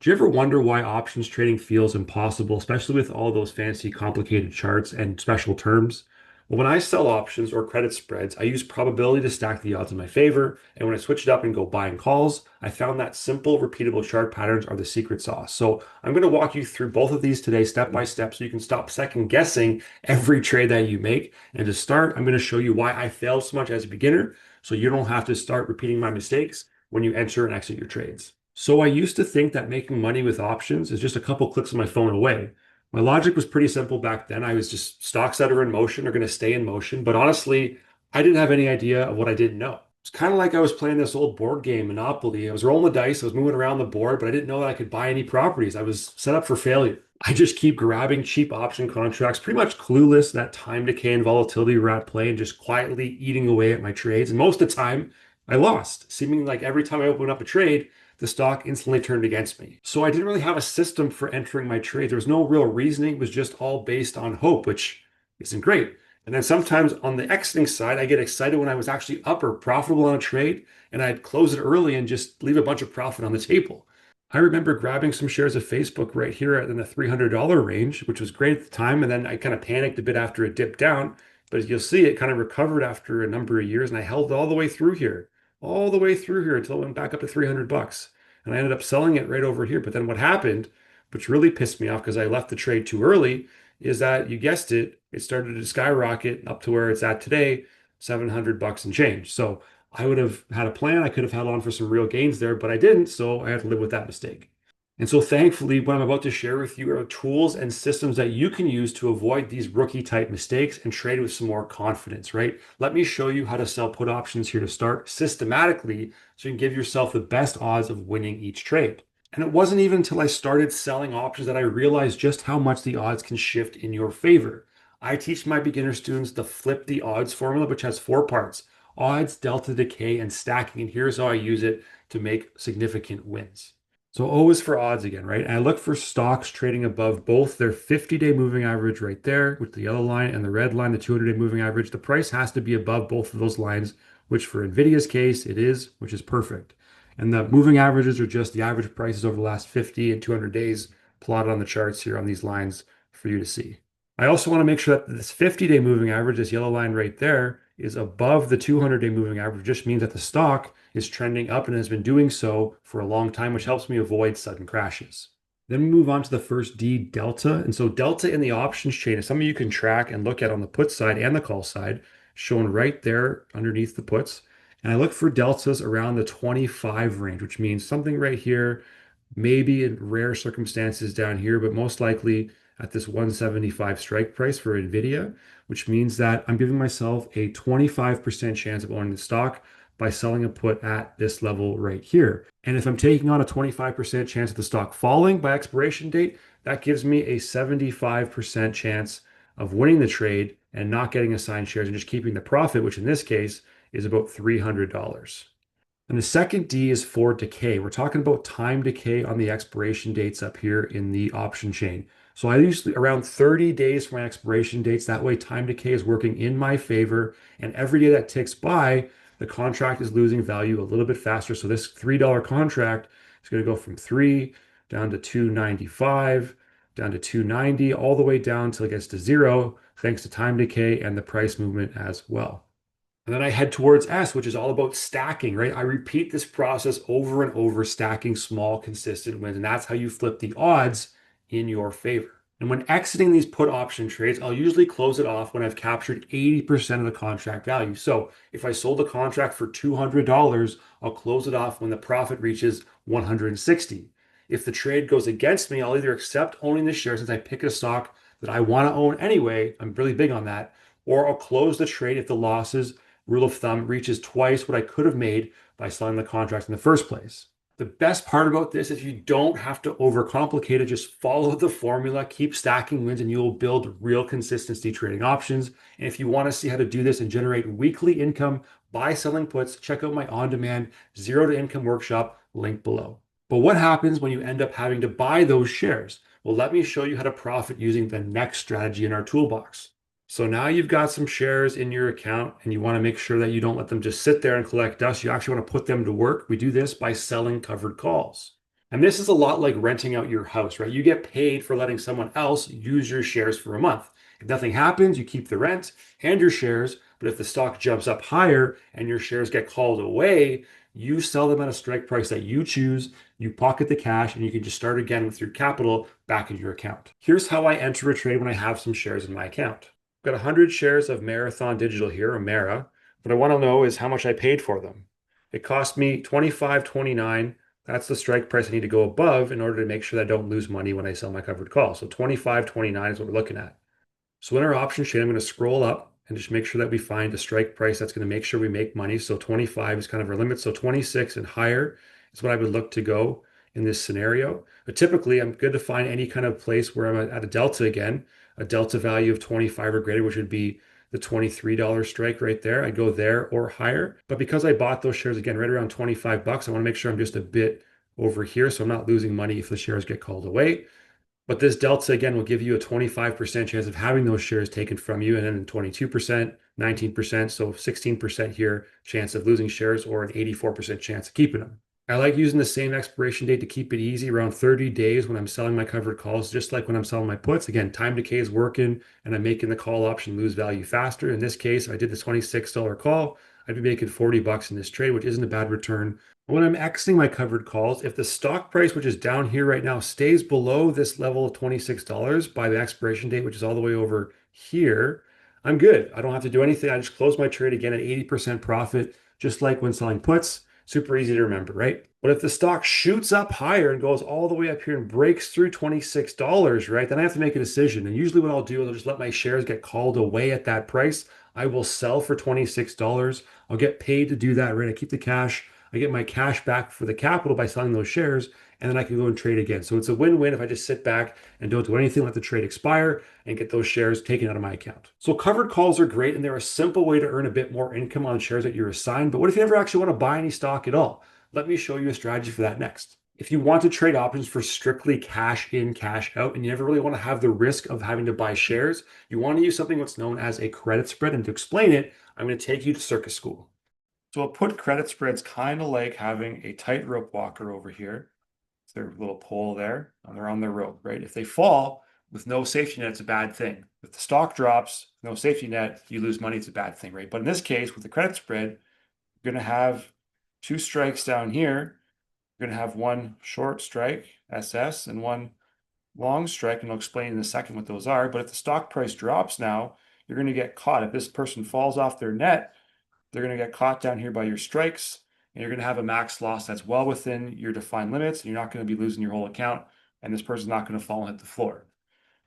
Do you ever wonder why options trading feels impossible, especially with all those fancy, complicated charts and special terms? Well, when I sell options or credit spreads, I use probability to stack the odds in my favor. And when I switch it up and go buying calls, I found that simple, repeatable chart patterns are the secret sauce. So I'm going to walk you through both of these today, step by step, so you can stop second guessing every trade that you make. And to start, I'm going to show you why I failed so much as a beginner, so you don't have to start repeating my mistakes when you enter and exit your trades. So I used to think that making money with options is just a couple clicks on my phone away. My logic was pretty simple back then. I was just stocks that are in motion are going to stay in motion. But honestly, I didn't have any idea of what I didn't know. It's kind of like I was playing this old board game, Monopoly. I was rolling the dice, I was moving around the board, but I didn't know that I could buy any properties. I was set up for failure. I just keep grabbing cheap option contracts, pretty much clueless that time decay and volatility were at play and just quietly eating away at my trades. And most of the time, I lost, seeming like every time I opened up a trade, the stock instantly turned against me. So I didn't really have a system for entering my trade. There was no real reasoning. It was just all based on hope, which isn't great. And then sometimes on the exiting side, I get excited when I was actually up or profitable on a trade, and I'd close it early and just leave a bunch of profit on the table. I remember grabbing some shares of Facebook right here in the $300 range, which was great at the time. And then I kind of panicked a bit after it dipped down. But as you'll see, it kind of recovered after a number of years, and I held all the way through here, all the way through here until it went back up to 300 bucks. And I ended up selling it right over here. But then what happened, which really pissed me off because I left the trade too early, is that you guessed it, it started to skyrocket up to where it's at today, 700 bucks and change. So I would have had a plan. I could have held on for some real gains there, but I didn't. So I had to live with that mistake. And so thankfully, what I'm about to share with you are tools and systems that you can use to avoid these rookie type mistakes and trade with some more confidence, right? Let me show you how to sell put options here to start systematically so you can give yourself the best odds of winning each trade. And it wasn't even until I started selling options that I realized just how much the odds can shift in your favor. I teach my beginner students the flip the odds formula, which has four parts: odds, delta, decay, and stacking. And here's how I use it to make significant wins. So O is for odds again, right? And I look for stocks trading above both their 50-day moving average right there with the yellow line and the red line, the 200-day moving average. The price has to be above both of those lines, which for NVIDIA's case, it is, which is perfect. And the moving averages are just the average prices over the last 50 and 200 days plotted on the charts here on these lines for you to see. I also want to make sure that this 50-day moving average, this yellow line right there, is above the 200-day moving average. Just means that the stock is trending up and has been doing so for a long time, which helps me avoid sudden crashes. Then we move on to the first D, delta. And so delta in the options chain is something you can track and look at on the put side and the call side, shown right there underneath the puts. And I look for deltas around the 25 range, which means something right here, maybe in rare circumstances down here, but most likely at this 175 strike price for NVIDIA, which means that I'm giving myself a 25% chance of owning the stock by selling a put at this level right here. And if I'm taking on a 25% chance of the stock falling by expiration date, that gives me a 75% chance of winning the trade and not getting assigned shares and just keeping the profit, which in this case is about $300. And the second D is for decay. We're talking about time decay on the expiration dates up here in the option chain. So I usually around 30 days for my expiration dates. That way time decay is working in my favor. And every day that ticks by, the contract is losing value a little bit faster. So this $3 contract is going to go from 3 down to 295, down to 290, all the way down till it gets to 0, thanks to time decay and the price movement as well. And then I head towards S, which is all about stacking, right? I repeat this process over and over, stacking small, consistent wins. And that's how you flip the odds in your favor. And when exiting these put option trades, I'll usually close it off when I've captured 80% of the contract value. So if I sold a contract for $200, I'll close it off when the profit reaches 160. If the trade goes against me, I'll either accept owning the share since I pick a stock that I want to own anyway. I'm really big on that. Or I'll close the trade if the losses, rule of thumb, reaches twice what I could have made by selling the contract in the first place. The best part about this is you don't have to overcomplicate it. Just follow the formula, keep stacking wins, and you will build real consistency trading options. And if you want to see how to do this and generate weekly income by selling puts, check out my on-demand zero to income workshop link below. But what happens when you end up having to buy those shares? Well, let me show you how to profit using the next strategy in our toolbox. So now you've got some shares in your account and you want to make sure that you don't let them just sit there and collect dust. You actually want to put them to work. We do this by selling covered calls. And this is a lot like renting out your house, right? You get paid for letting someone else use your shares for a month. If nothing happens, you keep the rent and your shares. But if the stock jumps up higher and your shares get called away, you sell them at a strike price that you choose, you pocket the cash, and you can just start again with your capital back in your account. Here's how I enter a trade when I have some shares in my account. I've got 100 shares of Marathon Digital here, or Mara. What I want to know is how much I paid for them. It cost me $25.29. That's the strike price I need to go above in order to make sure that I don't lose money when I sell my covered call. So 25.29 is what we're looking at. So in our option chain, I'm going to scroll up and just make sure that we find a strike price that's going to make sure we make money. So 25 is kind of our limit. So 26 and higher is what I would look to go in this scenario. But typically, I'm good to find any kind of place where I'm at a delta again, a delta value of 25 or greater, which would be the $23 strike right there. I go there or higher. But because I bought those shares again right around 25 bucks, I want to make sure I'm just a bit over here so I'm not losing money if the shares get called away. But this delta again will give you a 25% chance of having those shares taken from you, and then 22%, 19%, so 16% here chance of losing shares, or an 84% chance of keeping them. I like using the same expiration date to keep it easy, around 30 days when I'm selling my covered calls, just like when I'm selling my puts. Again, time decay is working and I'm making the call option lose value faster. In this case, if I did the $26 call, I'd be making 40 bucks in this trade, which isn't a bad return. When I'm exiting my covered calls, if the stock price, which is down here right now, stays below this level of $26 by the expiration date, which is all the way over here, I'm good. I don't have to do anything. I just close my trade again at 80% profit, just like when selling puts. Super easy to remember, right? But if the stock shoots up higher and goes all the way up here and breaks through $26, right, then I have to make a decision. And usually what I'll do is I'll just let my shares get called away at that price. I will sell for $26. I'll get paid to do that, right? I keep the cash. I get my cash back for the capital by selling those shares, and then I can go and trade again. So it's a win-win if I just sit back and don't do anything, let the trade expire, and get those shares taken out of my account. So covered calls are great, and they're a simple way to earn a bit more income on shares that you're assigned. But what if you never actually want to buy any stock at all? Let me show you a strategy for that next. If you want to trade options for strictly cash in, cash out, and you never really want to have the risk of having to buy shares, you want to use something that's known as a credit spread. And to explain it, I'm going to take you to Circus School. So a put credit spread's kind of like having a tightrope walker over here. It's their little pole there, and they're on their rope, right? If they fall with no safety net, it's a bad thing. If the stock drops, no safety net, you lose money, it's a bad thing, right? But in this case, with the credit spread, you're going to have two strikes down here. You're going to have one short strike, SS, and one long strike, and I'll explain in a second what those are. But if the stock price drops now, you're going to get caught. If this person falls off their net, they're going to get caught down here by your strikes, and you're going to have a max loss that's well within your defined limits. And you're not going to be losing your whole account, and this person's not going to fall and hit the floor.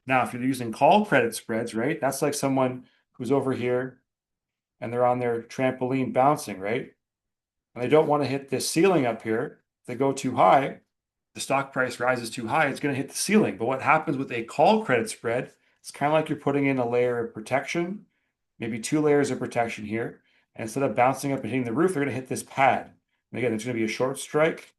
Now, if you're using call credit spreads, right, that's like someone who's over here and they're on their trampoline bouncing, right? And they don't want to hit this ceiling up here. If they go too high, the stock price rises too high, it's going to hit the ceiling. But what happens with a call credit spread, it's kind of like you're putting in a layer of protection, maybe two layers of protection here. And instead of bouncing up and hitting the roof, they're going to hit this pad. And again, it's going to be a short strike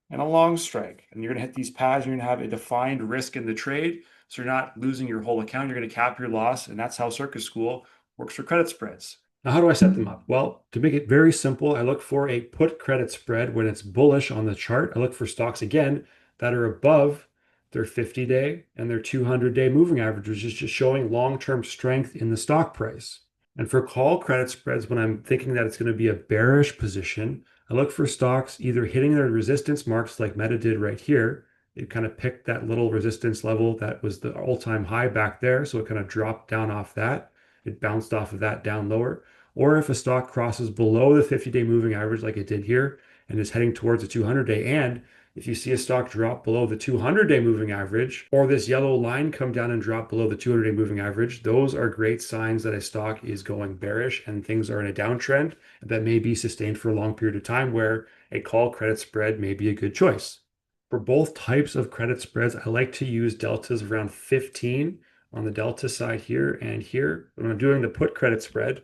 and a long strike. And you're going to hit these pads. You're going to have a defined risk in the trade. So you're not losing your whole account. You're going to cap your loss. And that's how Circus School works for credit spreads. Now, how do I set them up? Well, to make it very simple, I look for a put credit spread when it's bullish on the chart. I look for stocks, again, that are above their 50-day and their 200-day moving averages, just showing long-term strength in the stock price. And for call credit spreads, when I'm thinking that it's going to be a bearish position, I look for stocks either hitting their resistance marks like Meta did right here. It kind of picked that little resistance level that was the all-time high back there. So it kind of dropped down off that. It bounced off of that down lower. Or if a stock crosses below the 50-day moving average like it did here and is heading towards the 200-day, and if you see a stock drop below the 200-day moving average, or this yellow line come down and drop below the 200-day moving average, those are great signs that a stock is going bearish and things are in a downtrend that may be sustained for a long period of time, where a call credit spread may be a good choice. For both types of credit spreads, I like to use deltas around 15 on the delta side here and here. When I'm doing the put credit spread,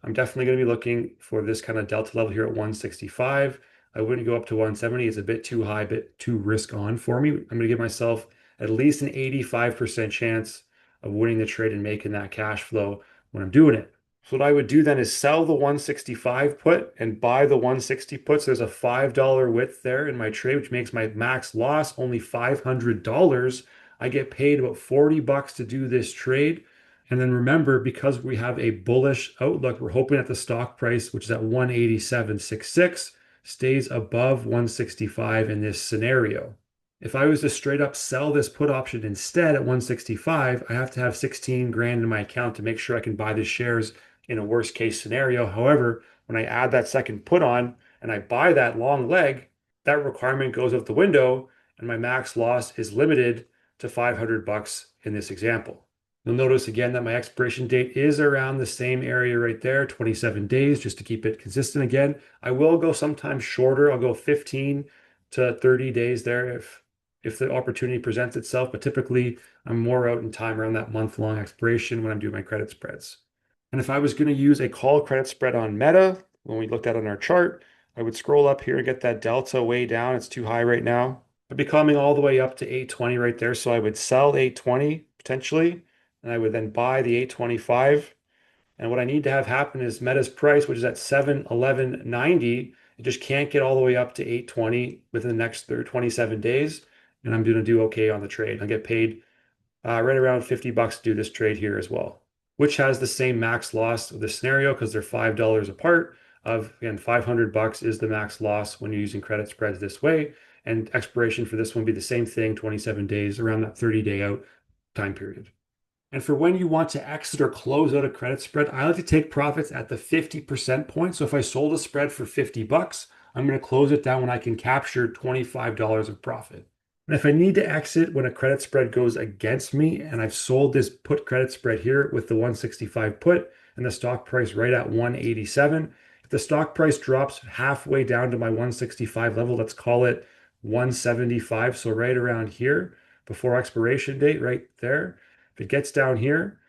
I'm definitely going to be looking for this kind of delta level here at 165. I wouldn't go up to 170. It's a bit too high, a bit too risk on for me. I'm going to give myself at least an 85% chance of winning the trade and making that cash flow when I'm doing it. So what I would do then is sell the 165 put and buy the 160 put. So there's a $5 width there in my trade, which makes my max loss only $500. I get paid about 40 bucks to do this trade. And then remember, because we have a bullish outlook, we're hoping that the stock price, which is at 187.66, stays above 165 in this scenario. If I was to straight up sell this put option instead at 165, I have to have 16 grand in my account to make sure I can buy the shares in a worst case scenario. However, when I add that second put on and I buy that long leg, that requirement goes out the window and my max loss is limited to 500 bucks in this example. You'll notice again that my expiration date is around the same area right there, 27 days, just to keep it consistent again. I will go sometimes shorter. I'll go 15 to 30 days there if the opportunity presents itself, but typically I'm more out in time around that month-long expiration when I'm doing my credit spreads. And if I was going to use a call credit spread on Meta, when we looked at on our chart, I would scroll up here and get that delta way down. It's too high right now. I'd be coming all the way up to 820 right there. So I would sell 820 potentially, and I would then buy the 825. And what I need to have happen is Meta's price, which is at 711.90, it just can't get all the way up to 820 within the next 27 days. And I'm going to do okay on the trade. I'll get paid right around 50 bucks to do this trade here as well, which has the same max loss of the scenario because they're $5 apart. Of again, 500 bucks is the max loss when you're using credit spreads this way. And expiration for this one would be the same thing, 27 days, around that 30-day out time period. And for when you want to exit or close out a credit spread, I like to take profits at the 50% point. So if I sold a spread for 50 bucks, I'm going to close it down when I can capture $25 of profit. And if I need to exit when a credit spread goes against me and I've sold this put credit spread here with the 165 put and the stock price right at 187, if the stock price drops halfway down to my 165 level, let's call it 175, so right around here before expiration date, right there. If it gets down here,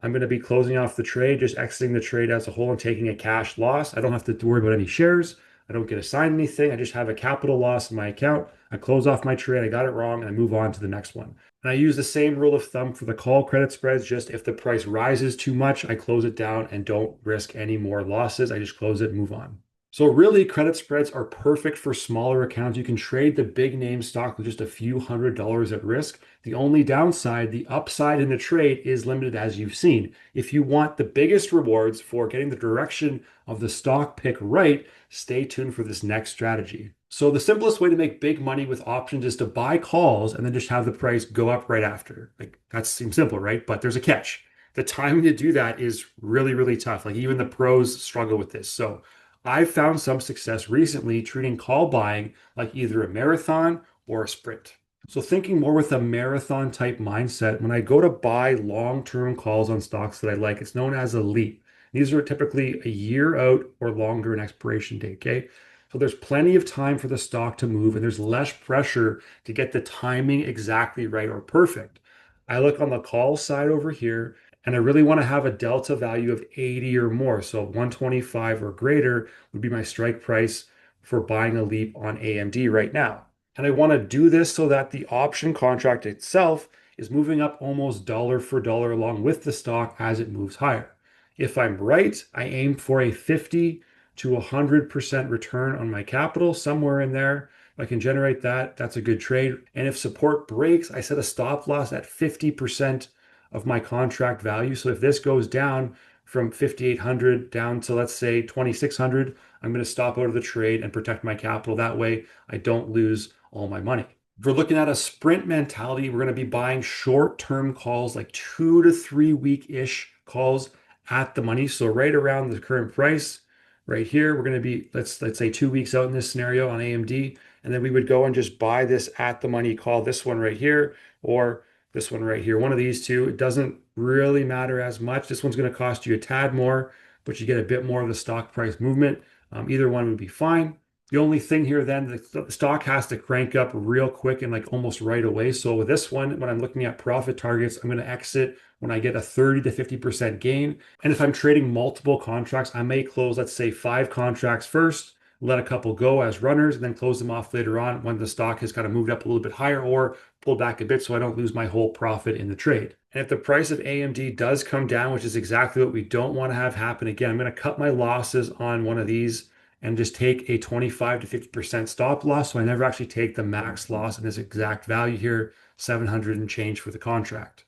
I'm going to be closing off the trade, just exiting the trade as a whole and taking a cash loss. I don't have to worry about any shares. I don't get assigned anything. I just have a capital loss in my account. I close off my trade. I got it wrong and I move on to the next one. And I use the same rule of thumb for the call credit spreads. Just if the price rises too much, I close it down and don't risk any more losses. I just close it and move on. So really, credit spreads are perfect for smaller accounts. You can trade the big name stock with just a few $100s at risk. The only downside, the upside in the trade is limited as you've seen. If you want the biggest rewards for getting the direction of the stock pick right, stay tuned for this next strategy. So the simplest way to make big money with options is to buy calls and then just have the price go up right after. Like that seems simple, right? But there's a catch. The timing to do that is really, really tough. Like even the pros struggle with this. So I've found some success recently treating call buying like either a marathon or a sprint. So thinking more with a marathon type mindset, when I go to buy long-term calls on stocks that I like, it's known as a leap. These are typically a year out or longer in expiration date, okay? So there's plenty of time for the stock to move and there's less pressure to get the timing exactly right or perfect. I look on the call side over here and I really want to have a delta value of 80 or more. So 125 or greater would be my strike price for buying a leap on AMD right now. And I want to do this so that the option contract itself is moving up almost dollar for dollar along with the stock as it moves higher. If I'm right, I aim for a 50 to 100% return on my capital, somewhere in there. If I can generate that, that's a good trade. And if support breaks, I set a stop loss at 50% of my contract value. So if this goes down from 5,800 down to, let's say, 2,600, I'm going to stop out of the trade and protect my capital. That way I don't lose all my money. If we're looking at a sprint mentality, we're going to be buying short-term calls, like 2 to 3 week-ish calls at the money. So right around the current price, right here, we're going to be, let's say 2 weeks out in this scenario on AMD. And then we would go and just buy this at the money call, this one right here, or this one right here. One of these two, it doesn't really matter as much. This one's going to cost you a tad more, but you get a bit more of the stock price movement. Either one would be fine. The only thing here then, the stock has to crank up real quick and like almost right away. So with this one, when I'm looking at profit targets, I'm going to exit when I get a 30 to 50% gain. And if I'm trading multiple contracts, I may close, let's say 5 contracts first, let a couple go as runners, and then close them off later on when the stock has kind of moved up a little bit higher or pulled back a bit so I don't lose my whole profit in the trade. And if the price of AMD does come down, which is exactly what we don't want to have happen again, I'm going to cut my losses on one of these and just take a 25 to 50% stop loss. So I never actually take the max loss in this exact value here, 700 and change for the contract.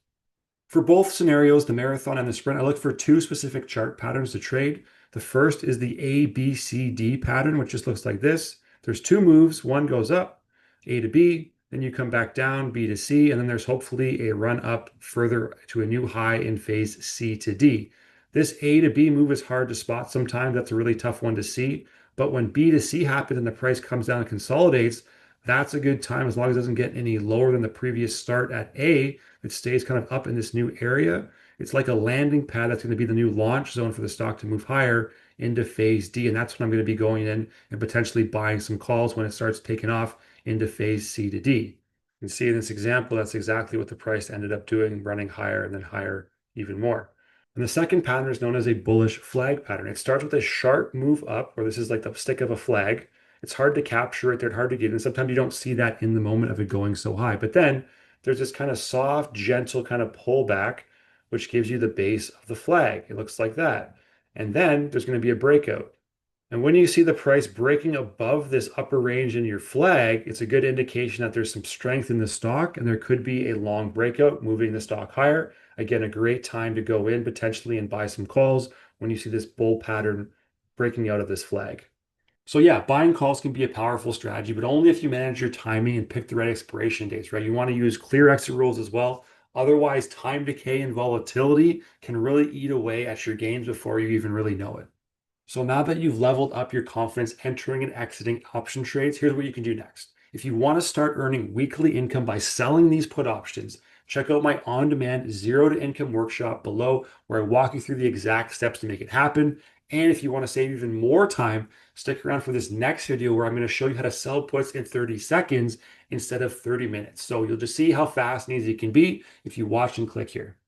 For both scenarios, the marathon and the sprint, I look for two specific chart patterns to trade. The first is the ABCD pattern, which just looks like this. There's two moves. One goes up, A to B, then you come back down, B to C, and then there's hopefully a run up further to a new high in phase C to D. This A to B move is hard to spot sometimes. That's a really tough one to see. But when B to C happens and the price comes down and consolidates, that's a good time as long as it doesn't get any lower than the previous start at A. It stays kind of up in this new area. It's like a landing pad that's going to be the new launch zone for the stock to move higher into phase D. And that's when I'm going to be going in and potentially buying some calls when it starts taking off into phase C to D. You can see in this example, that's exactly what the price ended up doing, running higher and then higher even more. And the second pattern is known as a bullish flag pattern. It starts with a sharp move up, where this is like the stick of a flag. It's hard to capture it, they're hard to get, and sometimes you don't see that in the moment of it going so high. But then there's this kind of soft, gentle kind of pullback, which gives you the base of the flag. It looks like that. And then there's going to be a breakout. And when you see the price breaking above this upper range in your flag, it's a good indication that there's some strength in the stock and there could be a long breakout moving the stock higher. Again, a great time to go in potentially and buy some calls when you see this bull pattern breaking out of this flag. So yeah, buying calls can be a powerful strategy, but only if you manage your timing and pick the right expiration dates, right? You want to use clear exit rules as well. Otherwise, time decay and volatility can really eat away at your gains before you even really know it. So now that you've leveled up your confidence entering and exiting option trades, here's what you can do next. If you want to start earning weekly income by selling these put options, check out my on-demand zero to income workshop below where I walk you through the exact steps to make it happen. And if you want to save even more time, stick around for this next video where I'm going to show you how to sell puts in 30 seconds instead of 30 minutes. So you'll just see how fast and easy it can be if you watch and click here.